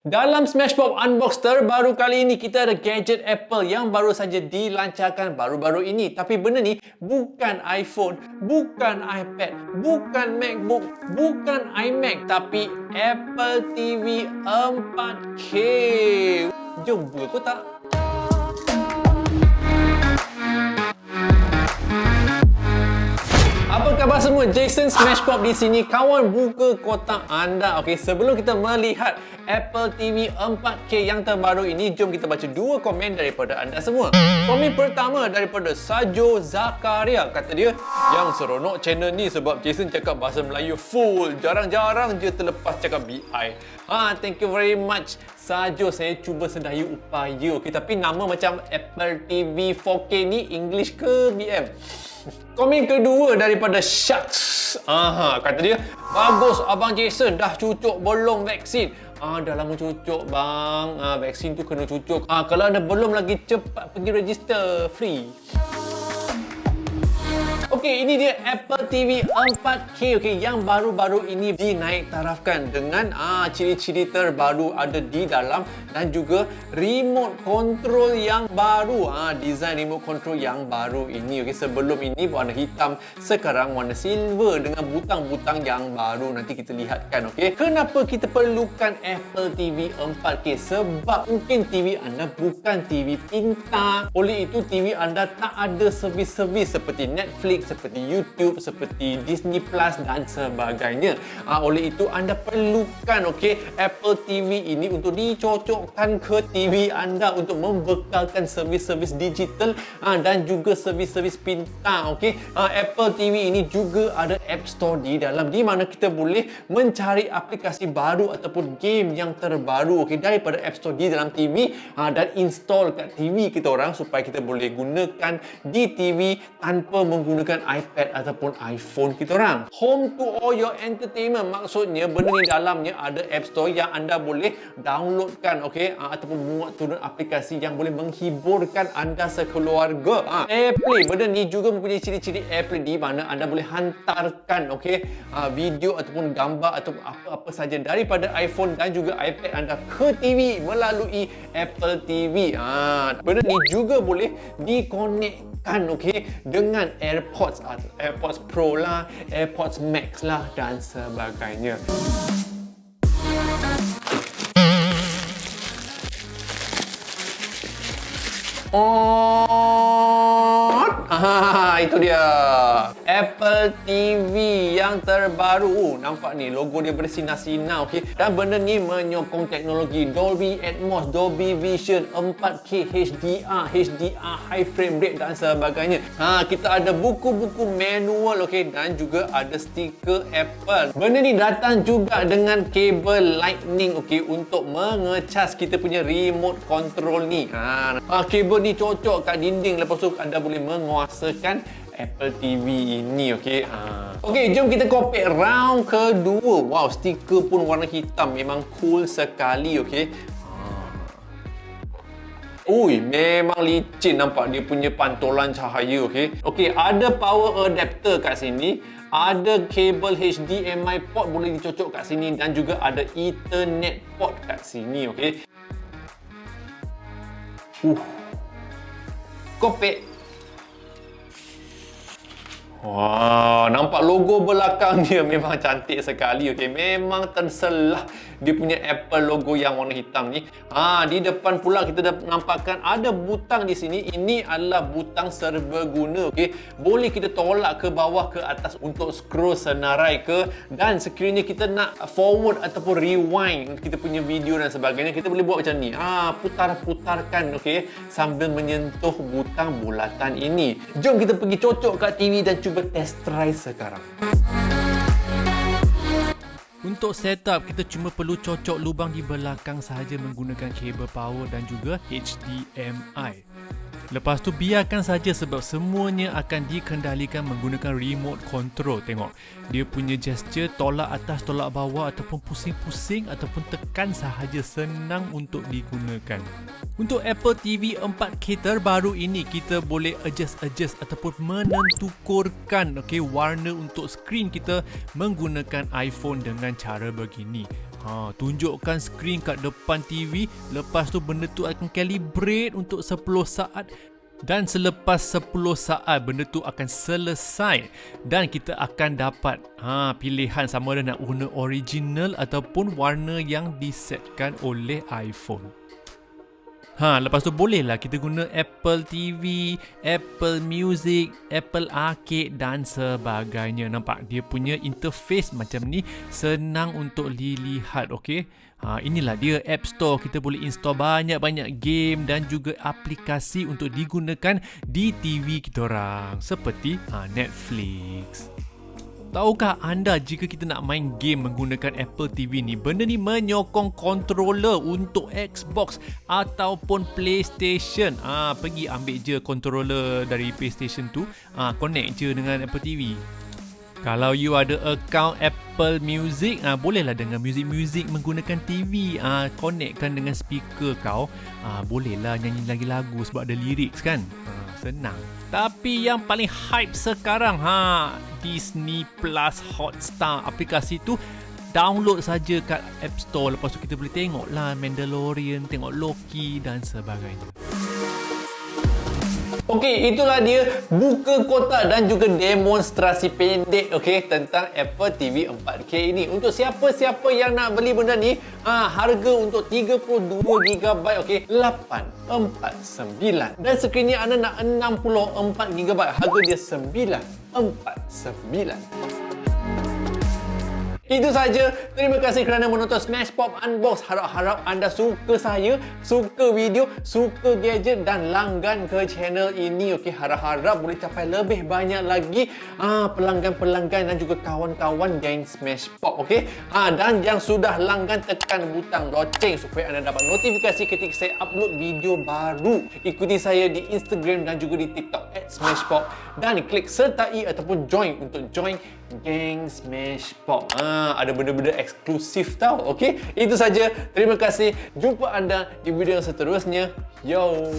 Dalam Smashpop Unbox terbaru kali ini, kita ada gadget Apple yang baru saja dilancarkan baru-baru ini. Tapi benda ni bukan iPhone, bukan iPad, bukan MacBook, bukan iMac, tapi Apple TV 4K. Jom buka kotak. Apa khabar semua? GengSmashpop di sini. Kawan, buka kotak anda. Okey, sebelum kita melihat Apple TV 4K yang terbaru ini, jom kita baca dua komen daripada anda semua. Komen pertama daripada Sajo Zakaria. Kata dia, yang seronok channel ni sebab Jason cakap bahasa Melayu full. Jarang-jarang je terlepas cakap BI. Thank you very much. Sajo, saya cuba sedaya upaya. Okey, tapi nama macam Apple TV 4K ni English ke BM? Komen kedua daripada Shucks. Kata dia, bagus Abang Jason, dah cucuk belum vaksin? Dah lama cucuk bang. Vaksin tu kena cucuk. Kalau anda belum lagi, cepat pergi register free. Okey, ini dia Apple TV 4K yang baru-baru ini dinaik tarafkan dengan ciri-ciri terbaru ada di dalam dan juga remote control yang baru. Design remote control yang baru ini. Sebelum ini warna hitam, sekarang warna silver dengan butang-butang yang baru. Nanti kita lihatkan. Kenapa kita perlukan Apple TV 4K? Sebab mungkin TV anda bukan TV pintar. Oleh itu TV anda tak ada servis-servis seperti Netflix, seperti YouTube, seperti Disney Plus dan sebagainya. Oleh itu anda perlukan Apple TV ini untuk dicocokkan ke TV anda untuk membekalkan servis-servis digital dan juga servis-servis pintar. Apple TV ini juga ada App Store di dalam, di mana kita boleh mencari aplikasi baru ataupun game yang terbaru daripada App Store di dalam TV dan install kat TV kita orang supaya kita boleh gunakan di TV tanpa menggunakan iPad ataupun iPhone kita orang. Home to all your entertainment, maksudnya benda ni dalamnya ada App Store yang anda boleh downloadkan ataupun muat turun aplikasi yang boleh menghiburkan anda sekeluarga. AirPlay, benda ni juga mempunyai ciri-ciri AirPlay di mana anda boleh hantarkan video ataupun gambar ataupun apa-apa saja daripada iPhone dan juga iPad anda ke TV melalui Apple TV. Benda ni juga boleh dikonekkan dengan AirPods atau AirPods Pro lah, AirPods Max lah dan sebagainya. Itu dia Apple TV yang terbaru. Nampak ni logo dia bersinar-sinar. Dan benda ni menyokong teknologi Dolby Atmos, Dolby Vision, 4K, HDR, high frame rate dan sebagainya. Kita ada buku-buku manual dan juga ada stiker Apple. Benda ni datang juga dengan kabel lightning untuk mengecas kita punya remote control ni. Kabel ni cocok kat dinding, lepas tu anda boleh menguasakan Apple TV ini. Jom kita kopek round kedua. Wow, stiker pun warna hitam, memang cool sekali. Memang licin nampak dia punya pantulan cahaya. Ada power adapter kat sini, ada kabel HDMI port boleh dicocok kat sini dan juga ada Ethernet port kat sini. Kopek. Nampak logo belakang dia memang cantik sekali. Memang terselah dia punya Apple logo yang warna hitam ni. Di depan pula kita dah nampakkan ada butang di sini. Ini adalah butang serbaguna. Boleh kita tolak ke bawah ke atas untuk scroll senarai ke, dan sekiranya kita nak forward ataupun rewind kita punya video dan sebagainya, kita boleh buat macam ni. Putar-putarkan sambil menyentuh butang bulatan ini. Jom kita pergi cocok kat TV dan cuba test drive sekarang. Untuk setup, kita cuma perlu cocok lubang di belakang sahaja menggunakan kabel power dan juga HDMI. Lepas tu biarkan saja sebab semuanya akan dikendalikan menggunakan remote control. Tengok, dia punya gesture tolak atas, tolak bawah ataupun pusing-pusing ataupun tekan sahaja, senang untuk digunakan. Untuk Apple TV 4K terbaru ini, kita boleh adjust ataupun menentukurkan warna untuk skrin kita menggunakan iPhone dengan cara begini. Tunjukkan skrin kat depan TV. Lepas tu benda tu akan calibrate untuk 10 saat. Dan selepas 10 saat benda tu akan selesai. Dan kita akan dapat pilihan sama ada nak warna original ataupun warna yang disetkan oleh iPhone. Lepas tu bolehlah kita guna Apple TV, Apple Music, Apple Arcade dan sebagainya. Nampak dia punya interface macam ni, senang untuk dilihat, okey. Inilah dia App Store. Kita boleh install banyak-banyak game dan juga aplikasi untuk digunakan di TV kita orang seperti Netflix. Tahukah anda jika kita nak main game menggunakan Apple TV ni, benda ni menyokong controller untuk Xbox ataupun PlayStation. Pergi ambil je controller dari PlayStation tu, connect je dengan Apple TV. Kalau you ada account Apple Music, bolehlah dengar muzik-muzik menggunakan TV. Connectkan dengan speaker kau, bolehlah nyanyi lagi lagu sebab ada lyrics kan. Senang. Tapi yang paling hype sekarang, Disney Plus Hotstar. Aplikasi tu download saja kat App Store. Lepas tu kita boleh tengok lah Mandalorian, tengok Loki dan sebagainya. Okey, itulah dia buka kotak dan juga demonstrasi pendek tentang Apple TV 4K ini. Untuk siapa-siapa yang nak beli benda ni, harga untuk 32GB 849. Dan skrinnya anda nak 64GB, harga dia 949. Itu saja. Terima kasih kerana menonton Smashpop Unbox. Harap-harap anda suka saya, suka video, suka gadget dan langgan ke channel ini. Harap-harap boleh capai lebih banyak lagi pelanggan-pelanggan dan juga kawan-kawan geng Smashpop. Dan yang sudah langgan, tekan butang loceng supaya anda dapat notifikasi ketika saya upload video baru. Ikuti saya di Instagram dan juga di TikTok @smashpop dan klik sertai ataupun join untuk join geng Smashpop. Ada benda-benda eksklusif tau. Itu saja. Terima kasih. Jumpa anda di video yang seterusnya. Yo.